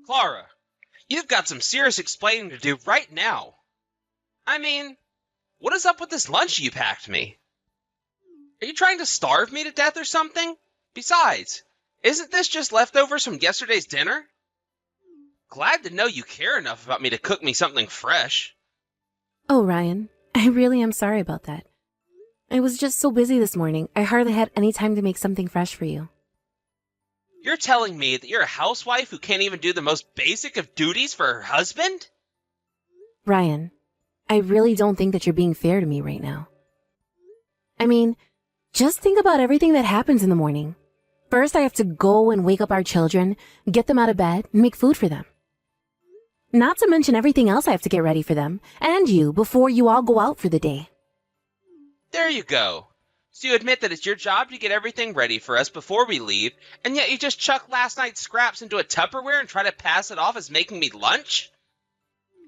Clara, you've got some serious explaining to do right now. I mean, what is up with this lunch you packed me? Are you trying to starve me to death or something? Besides, isn't this just leftovers from yesterday's dinner? Glad to know you care enough about me to cook me something fresh. Oh, Ryan, I really am sorry about that. I was just so busy this morning, I hardly had any time to make something fresh for you. You're telling me that you're a housewife who can't even do the most basic of duties for her husband? Ryan, I really don't think that you're being fair to me right now. I mean, just think about everything that happens in the morning. First, I have to go and wake up our children, get them out of bed, and make food for them. Not to mention everything else I have to get ready for them, and you, before you all go out for the day. There you go. So you admit that it's your job to get everything ready for us before we leave, and yet you just chuck last night's scraps into a Tupperware and try to pass it off as making me lunch?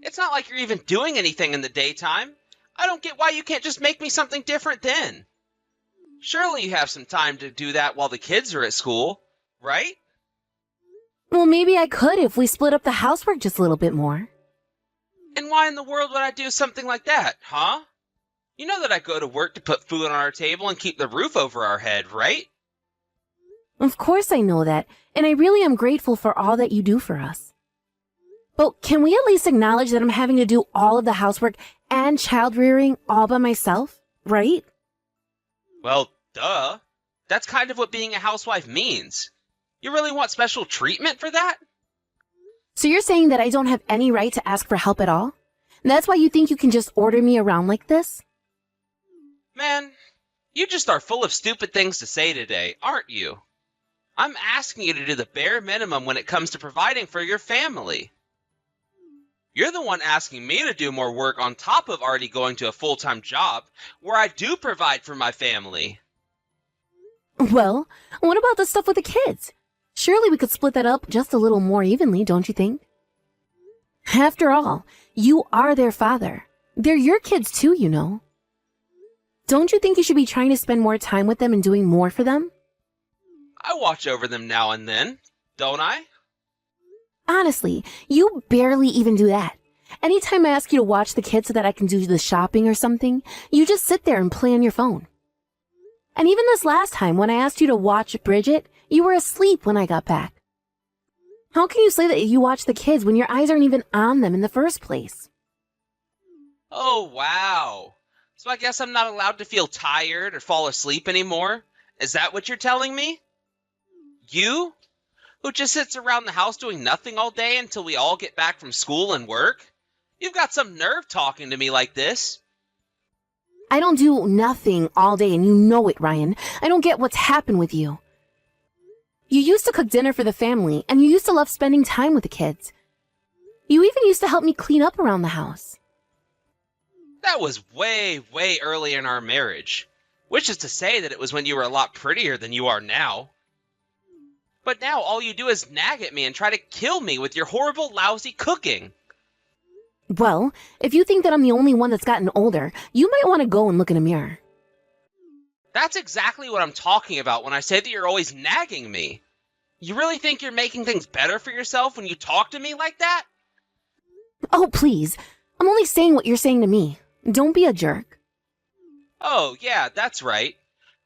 It's not like you're even doing anything in the daytime. I don't get why you can't just make me something different then. Surely you have some time to do that while the kids are at school, right? Well, maybe I could if we split up the housework just a little bit more. And why in the world would I do something like that, huh? You know that I go to work to put food on our table and keep the roof over our head, right? Of course I know that, and I really am grateful for all that you do for us. But can we at least acknowledge that I'm having to do all of the housework and child rearing all by myself, right? Well, duh. That's kind of what being a housewife means. You really want special treatment for that? So you're saying that I don't have any right to ask for help at all? That's why you think you can just order me around like this? Man, you just are full of stupid things to say today, aren't you? I'm asking you to do the bare minimum when it comes to providing for your family. You're the one asking me to do more work on top of already going to a full-time job where I do provide for my family. Well, what about the stuff with the kids? Surely we could split that up just a little more evenly, don't you think? After all, you are their father. They're your kids too, you know. Don't you think you should be trying to spend more time with them and doing more for them? I watch over them now and then, don't I? Honestly, you barely even do that. Anytime I ask you to watch the kids so that I can do the shopping or something, you just sit there and play on your phone. And even this last time when I asked you to watch Bridget, you were asleep when I got back. How can you say that you watch the kids when your eyes aren't even on them in the first place? Oh, wow. So I guess I'm not allowed to feel tired or fall asleep anymore? Is that what you're telling me? You? Who just sits around the house doing nothing all day until we all get back from school and work? You've got some nerve talking to me like this. I don't do nothing all day, and you know it, Ryan. I don't get what's happened with you. You used to cook dinner for the family, and you used to love spending time with the kids. You even used to help me clean up around the house. That was way, way early in our marriage. Which is to say that it was when you were a lot prettier than you are now. But now all you do is nag at me and try to kill me with your horrible, lousy cooking. Well, if you think that I'm the only one that's gotten older, you might want to go and look in a mirror. That's exactly what I'm talking about when I say that you're always nagging me. You really think you're making things better for yourself when you talk to me like that? Oh, please. I'm only saying what you're saying to me. Don't be a jerk. Oh, yeah, that's right.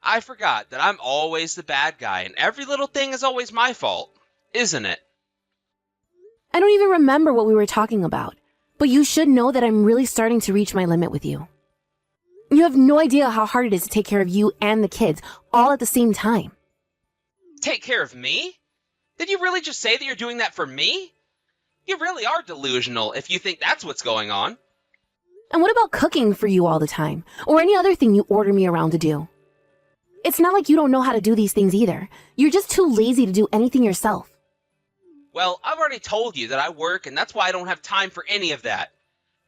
I forgot that I'm always the bad guy and every little thing is always my fault, isn't it? I don't even remember what we were talking about, but you should know that I'm really starting to reach my limit with you. You have no idea how hard it is to take care of you and the kids all at the same time. Take care of me? Did you really just say that you're doing that for me? You really are delusional if you think that's what's going on. And what about cooking for you all the time, or any other thing you order me around to do? It's not like you don't know how to do these things either. You're just too lazy to do anything yourself. Well, I've already told you that I work and that's why I don't have time for any of that.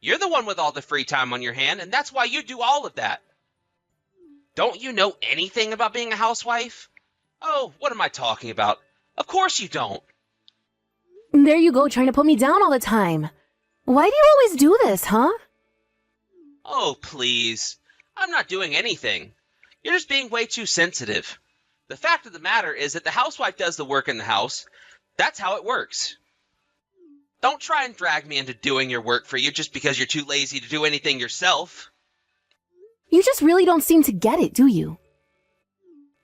You're the one with all the free time on your hand and that's why you do all of that. Don't you know anything about being a housewife? Oh, what am I talking about? Of course you don't. There you go, trying to put me down all the time. Why do you always do this, huh? Oh, please. I'm not doing anything. You're just being way too sensitive. The fact of the matter is that the housewife does the work in the house. That's how it works. Don't try and drag me into doing your work for you just because you're too lazy to do anything yourself. You just really don't seem to get it, do you?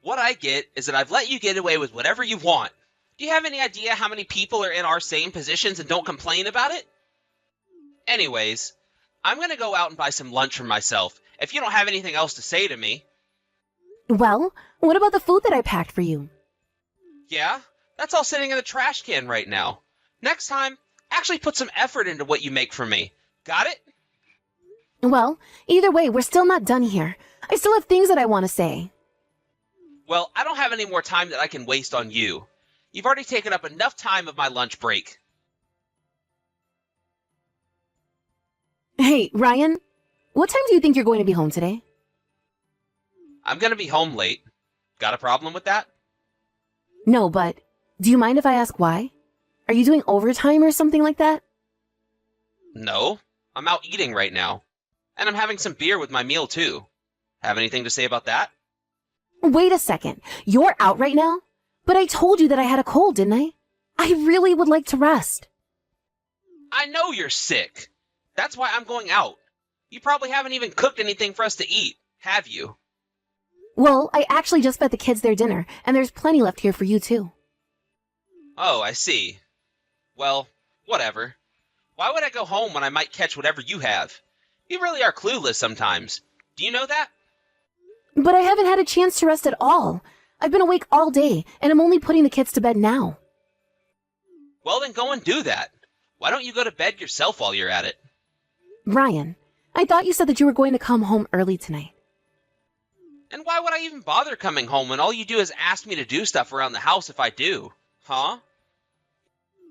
What I get is that I've let you get away with whatever you want. Do you have any idea how many people are in our same positions and don't complain about it? Anyways, I'm gonna go out and buy some lunch for myself, if you don't have anything else to say to me. Well, what about the food that I packed for you? Yeah, that's all sitting in the trash can right now. Next time, actually put some effort into what you make for me. Got it? Well, either way, we're still not done here. I still have things that I want to say. Well, I don't have any more time that I can waste on you. You've already taken up enough time of my lunch break. Hey, Ryan, what time do you think you're going to be home today? I'm gonna be home late. Got a problem with that? No, but do you mind if I ask why? Are you doing overtime or something like that? No, I'm out eating right now. And I'm having some beer with my meal too. Have anything to say about that? Wait a second. You're out right now? But I told you that I had a cold, didn't I? I really would like to rest. I know you're sick. That's why I'm going out. You probably haven't even cooked anything for us to eat, have you? Well, I actually just fed the kids their dinner, and there's plenty left here for you too. Oh, I see. Well, whatever. Why would I go home when I might catch whatever you have? You really are clueless sometimes. Do you know that? But I haven't had a chance to rest at all. I've been awake all day, and I'm only putting the kids to bed now. Well, then go and do that. Why don't you go to bed yourself while you're at it? Ryan, I thought you said that you were going to come home early tonight. And why would I even bother coming home when all you do is ask me to do stuff around the house if I do? Huh?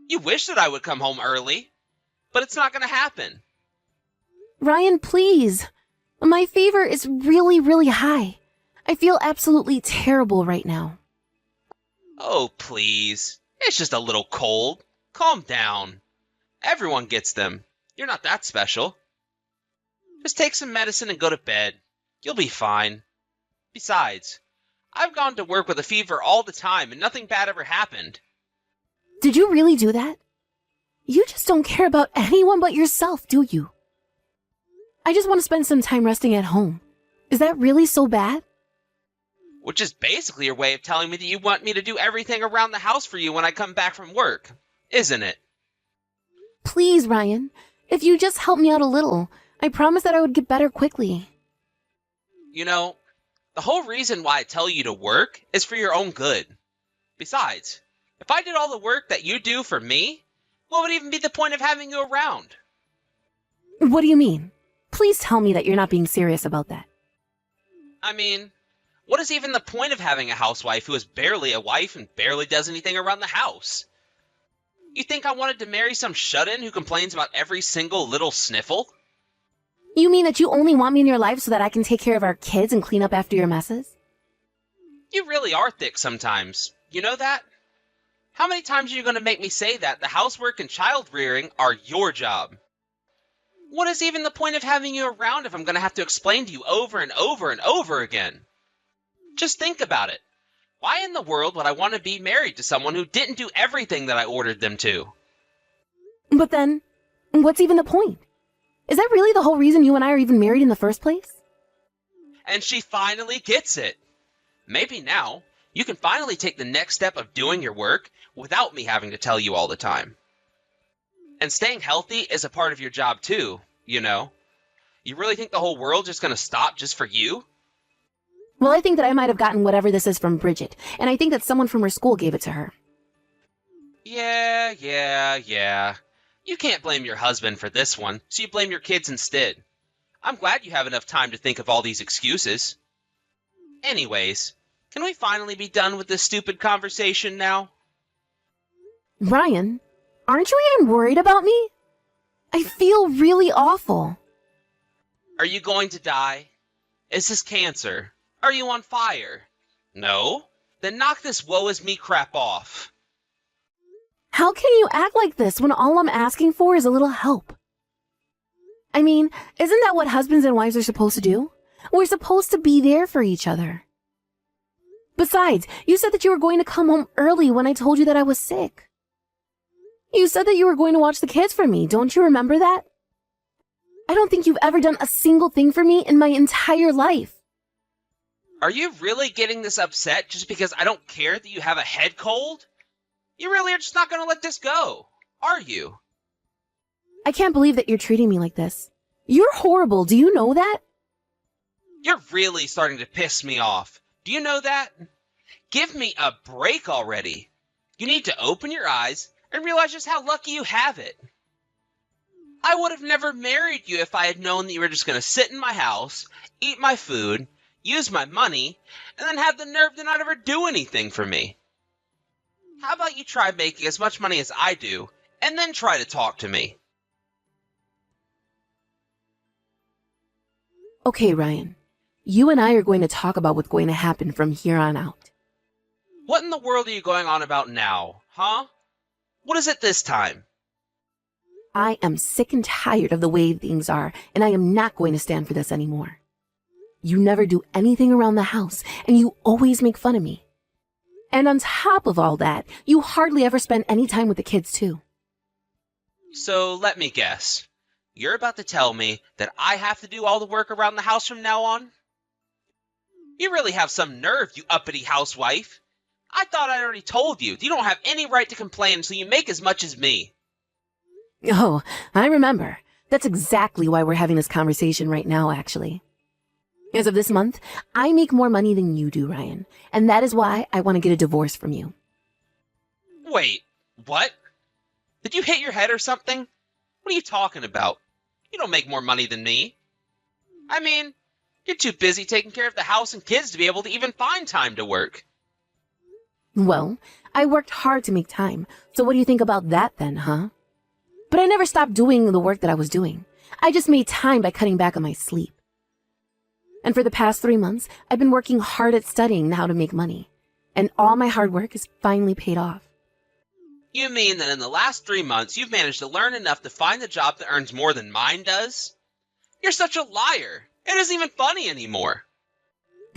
You wish that I would come home early, but it's not going to happen. Ryan, please. My fever is really, really high. I feel absolutely terrible right now. Oh, please. It's just a little cold. Calm down. Everyone gets them. You're not that special. Just take some medicine and go to bed. You'll be fine. Besides, I've gone to work with a fever all the time and nothing bad ever happened. Did you really do that? You just don't care about anyone but yourself, do you? I just want to spend some time resting at home. Is that really so bad? Which is basically your way of telling me that you want me to do everything around the house for you when I come back from work, isn't it? Please, Ryan. If you just help me out a little, I promise that I would get better quickly. You know, the whole reason why I tell you to work is for your own good. Besides, if I did all the work that you do for me, what would even be the point of having you around? What do you mean? Please tell me that you're not being serious about that. I mean, what is even the point of having a housewife who is barely a wife and barely does anything around the house? You think I wanted to marry some shut-in who complains about every single little sniffle? You mean that you only want me in your life so that I can take care of our kids and clean up after your messes? You really are thick sometimes. You know that? How many times are you going to make me say that the housework and child rearing are your job? What is even the point of having you around if I'm going to have to explain to you over and over and over again? Just think about it. Why in the world would I want to be married to someone who didn't do everything that I ordered them to? But then, what's even the point? Is that really the whole reason you and I are even married in the first place? And she finally gets it. Maybe now, you can finally take the next step of doing your work without me having to tell you all the time. And staying healthy is a part of your job too, you know. You really think the whole world's just going to stop just for you? Well, I think that I might have gotten whatever this is from Bridget, and I think that someone from her school gave it to her. Yeah. You can't blame your husband for this one, so you blame your kids instead. I'm glad you have enough time to think of all these excuses. Anyways, can we finally be done with this stupid conversation now? Ryan, aren't you even worried about me? I feel really awful. Are you going to die? Is this cancer? Are you on fire? No? Then knock this woe is me crap off. How can you act like this when all I'm asking for is a little help? I mean, isn't that what husbands and wives are supposed to do? We're supposed to be there for each other. Besides, you said that you were going to come home early when I told you that I was sick. You said that you were going to watch the kids for me. Don't you remember that? I don't think you've ever done a single thing for me in my entire life. Are you really getting this upset just because I don't care that you have a head cold? You really are just not going to let this go, are you? I can't believe that you're treating me like this. You're horrible. Do you know that? You're really starting to piss me off. Do you know that? Give me a break already. You need to open your eyes and realize just how lucky you have it. I would have never married you if I had known that you were just going to sit in my house, eat my food, use my money, and then have the nerve to not ever do anything for me. How about you try making as much money as I do, and then try to talk to me? Okay, Ryan. You and I are going to talk about what's going to happen from here on out. What in the world are you going on about now, huh? What is it this time? I am sick and tired of the way things are, and I am not going to stand for this anymore. You never do anything around the house, and you always make fun of me. And on top of all that, you hardly ever spend any time with the kids, too. So let me guess. You're about to tell me that I have to do all the work around the house from now on? You really have some nerve, you uppity housewife. I thought I already told you don't have any right to complain until you make as much as me. Oh, I remember. That's exactly why we're having this conversation right now, actually. As of this month, I make more money than you do, Ryan, and that is why I want to get a divorce from you. Wait, what? Did you hit your head or something? What are you talking about? You don't make more money than me. I mean, you're too busy taking care of the house and kids to be able to even find time to work. Well, I worked hard to make time, so what do you think about that then, huh? But I never stopped doing the work that I was doing. I just made time by cutting back on my sleep. And for the past 3 months, I've been working hard at studying how to make money. And all my hard work is finally paid off. You mean that in the last 3 months you've managed to learn enough to find a job that earns more than mine does? You're such a liar. It isn't even funny anymore.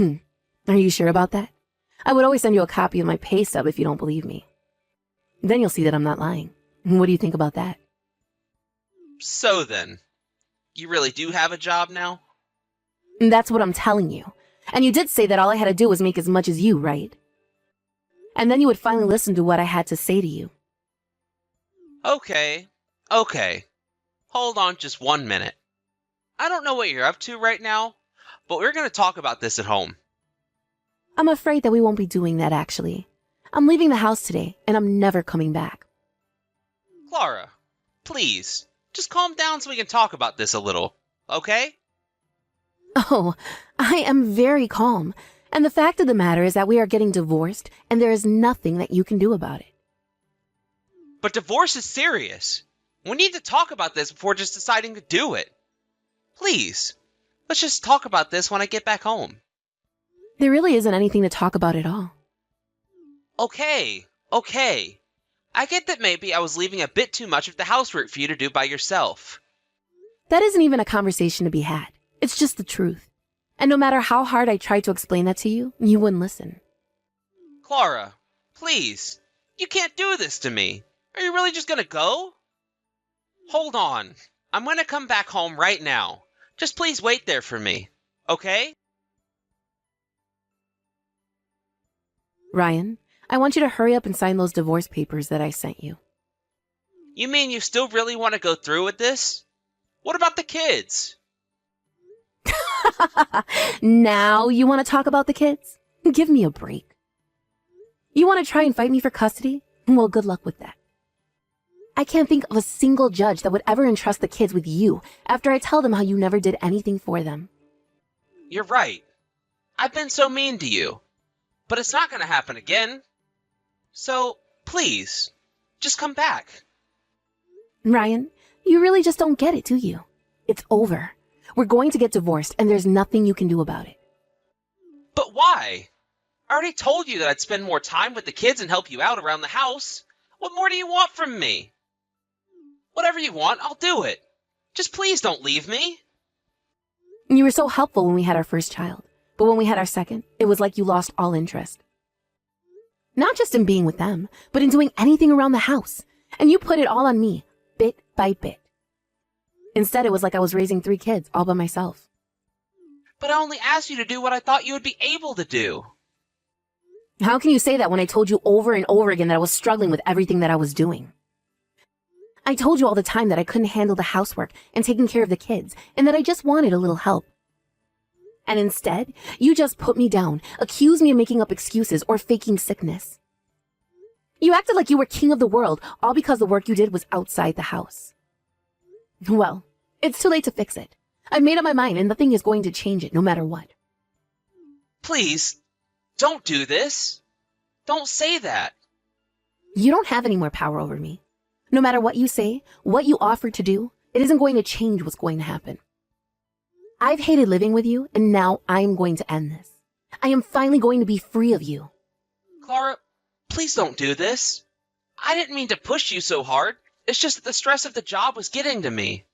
Are you sure about that? I would always send you a copy of my pay stub if you don't believe me. Then you'll see that I'm not lying. What do you think about that? So then, you really do have a job now? That's what I'm telling you. And you did say that all I had to do was make as much as you, right? And then you would finally listen to what I had to say to you. Okay. Hold on just 1 minute. I don't know what you're up to right now, but we're going to talk about this at home. I'm afraid that we won't be doing that, actually. I'm leaving the house today, and I'm never coming back. Clara, please, just calm down so we can talk about this a little, okay? Oh, I am very calm. And the fact of the matter is that we are getting divorced, and there is nothing that you can do about it. But divorce is serious. We need to talk about this before just deciding to do it. Please, let's just talk about this when I get back home. There really isn't anything to talk about at all. Okay. I get that maybe I was leaving a bit too much of the housework for you to do by yourself. That isn't even a conversation to be had. It's just the truth. And no matter how hard I tried to explain that to you, you wouldn't listen. Clara, please, you can't do this to me. Are you really just gonna go? Hold on. I'm gonna come back home right now. Just please wait there for me, okay? Ryan, I want you to hurry up and sign those divorce papers that I sent you. You mean you still really want to go through with this? What about the kids? Now you want to talk about the kids? Give me a break. You want to try and fight me for custody? Well, good luck with that. I can't think of a single judge that would ever entrust the kids with you after I tell them how you never did anything for them. You're right. I've been so mean to you. But it's not going to happen again. So, please, just come back. Ryan, you really just don't get it, do you? It's over. We're going to get divorced, and there's nothing you can do about it. But why? I already told you that I'd spend more time with the kids and help you out around the house. What more do you want from me? Whatever you want, I'll do it. Just please don't leave me. You were so helpful when we had our first child. But when we had our second, it was like you lost all interest. Not just in being with them, but in doing anything around the house. And you put it all on me, bit by bit. Instead, it was like I was raising 3 kids all by myself. But I only asked you to do what I thought you would be able to do. How can you say that when I told you over and over again that I was struggling with everything that I was doing? I told you all the time that I couldn't handle the housework and taking care of the kids, and that I just wanted a little help. And instead, you just put me down, accused me of making up excuses or faking sickness. You acted like you were king of the world, all because the work you did was outside the house. Well, it's too late to fix it. I've made up my mind and nothing is going to change it, no matter what. Please, don't do this. Don't say that. You don't have any more power over me. No matter what you say, what you offer to do, it isn't going to change what's going to happen. I've hated living with you, and now I'm going to end this. I am finally going to be free of you. Clara, please don't do this. I didn't mean to push you so hard. It's just that the stress of the job was getting to me.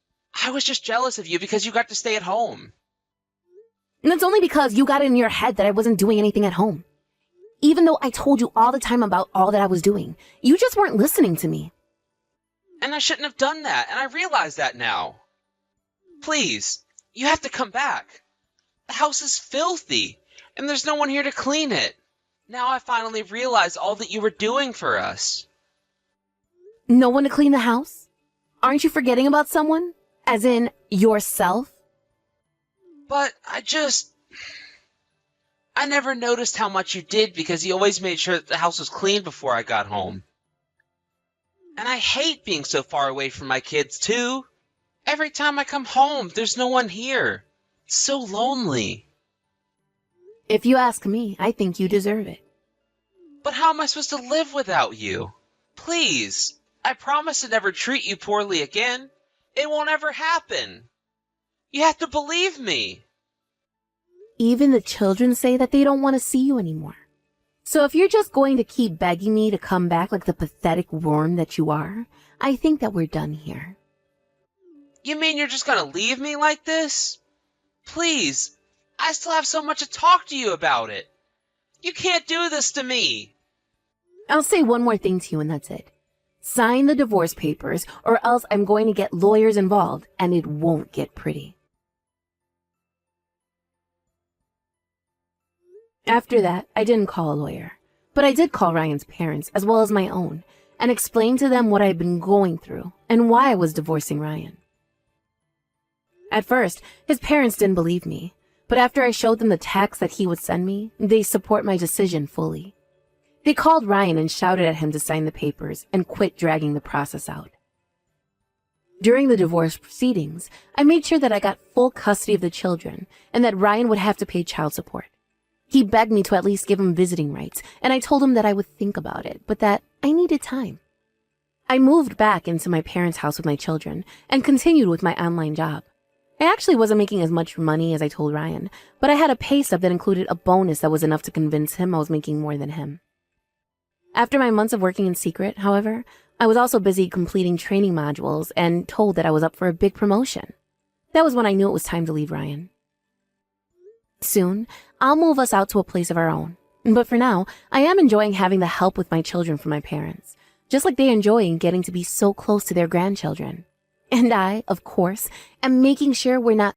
I was just jealous of you because you got to stay at home. And that's only because you got it in your head that I wasn't doing anything at home. Even though I told you all the time about all that I was doing, you just weren't listening to me. And I shouldn't have done that, and I realize that now. Please, you have to come back. The house is filthy, and there's no one here to clean it. Now I finally realize all that you were doing for us. No one to clean the house? Aren't you forgetting about someone? As in, yourself? But I never noticed how much you did because you always made sure that the house was clean before I got home. And I hate being so far away from my kids, too. Every time I come home, there's no one here. It's so lonely. If you ask me, I think you deserve it. But how am I supposed to live without you? Please, I promise to never treat you poorly again. It won't ever happen. You have to believe me. Even the children say that they don't want to see you anymore. So if you're just going to keep begging me to come back like the pathetic worm that you are, I think that we're done here. You mean you're just gonna leave me like this? Please, I still have so much to talk to you about it. You can't do this to me. I'll say one more thing to you and that's it. Sign the divorce papers or else I'm going to get lawyers involved and it won't get pretty. After that, I didn't call a lawyer, but I did call Ryan's parents as well as my own and explain to them what I had been going through and why I was divorcing Ryan. At first, his parents didn't believe me, but after I showed them the text that he would send me, they support my decision fully. They called Ryan and shouted at him to sign the papers and quit dragging the process out. During the divorce proceedings, I made sure that I got full custody of the children and that Ryan would have to pay child support. He begged me to at least give him visiting rights, and I told him that I would think about it, but that I needed time. I moved back into my parents' house with my children and continued with my online job. I actually wasn't making as much money as I told Ryan, but I had a pay stub that included a bonus that was enough to convince him I was making more than him. After my months of working in secret, however, I was also busy completing training modules and told that I was up for a big promotion. That was when I knew it was time to leave Ryan. Soon, I'll move us out to a place of our own. But for now, I am enjoying having the help with my children from my parents, just like they enjoy getting to be so close to their grandchildren. And I, of course, am making sure we're not